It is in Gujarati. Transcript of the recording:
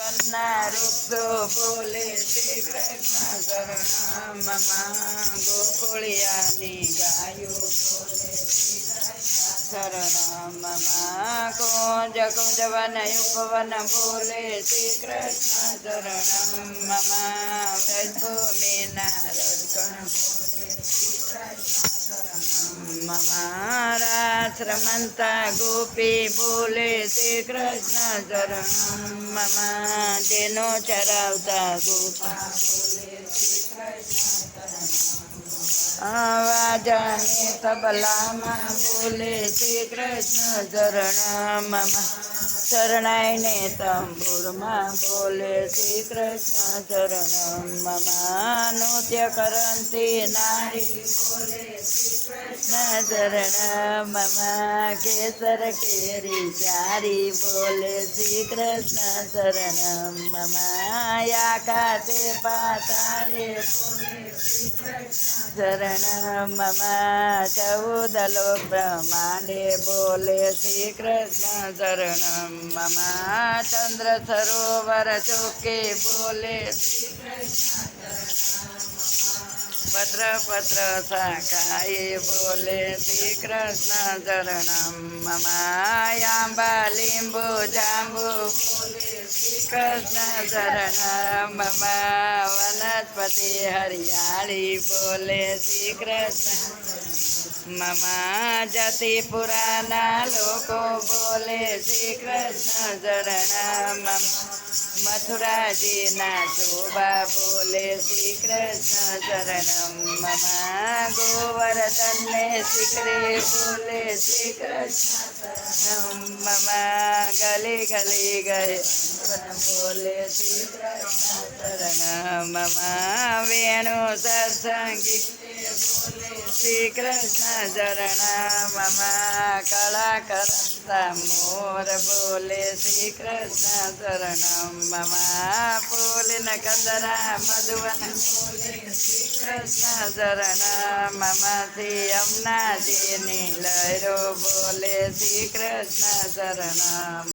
વનના વૃક્ષો બોલે શ્રી કૃષ્ણ શરણમ મમ ગોકુળિયાની ગાયો બોલે શરણમ મમ કુંજ કુંજવન ઉપવન બોલે શ્રી કૃષ્ણ શરણમ મમ વ્રજભૂમિના રજગણ મમારાશ્રમંતા ગોપી બોલે શ્રી કૃષ્ણ શરણમ મમ જેનો ચરાવતા ગોપા આવાજાને તબલામાં બોલે શ્રી કૃષ્ણ શરણમ મમ શરણાઈને તંબુરમાં બોલે શ્રી કૃષ્ણ શરણમ મમ નૃત્ય કરંતી નારી બોલે કૃષ્ણ શરણમ મમ કેસર કેરી ચારી બોલે શ્રી કૃષ્ણ શરણમ મમ આકાશે પાતાળે શરણમ મમ 14 લોક બ્રહ્માંડે બોલે શ્રી કૃષ્ણ શરણમ મમ ચંદ્ર સરોવર ચોકે બોલે પત્ર પત્ર શાખાએ બોલે શ્રી કૃષ્ણ શરણમ મમ આંબા લીંબુ જાંબુ બોલે શ્રી કૃષ્ણ શરણમ મમ વનસ્પતિ હરિયાળી બોલે શ્રી કૃષ્ણ મમ જતિપુરાના લોકો બોલે શ્રી કૃષ્ણ શરણમ મમ મથુરાજીના શોભા બોલે શ્રી કૃષ્ણ શરણમ મમ ગોવર્ધનને શિખરે બોલે શ્રી કૃષ્ણ મમ ગલી ગલી ગયે બોલે શ્રી કૃષ્ણ શરણમ મમ વેણુ સત્સંગી શ્રી કૃષ્ણ શરણમ મમ કળા કરતા મોર બોલે શ્રી કૃષ્ણ શરણમ મમ ફૂલન કંદરા મધુવન કૃષ્ણ શરણમ મમ શ્રી યમુનાજીની લહેરો બોલે શ્રી કૃષ્ણ શરણમ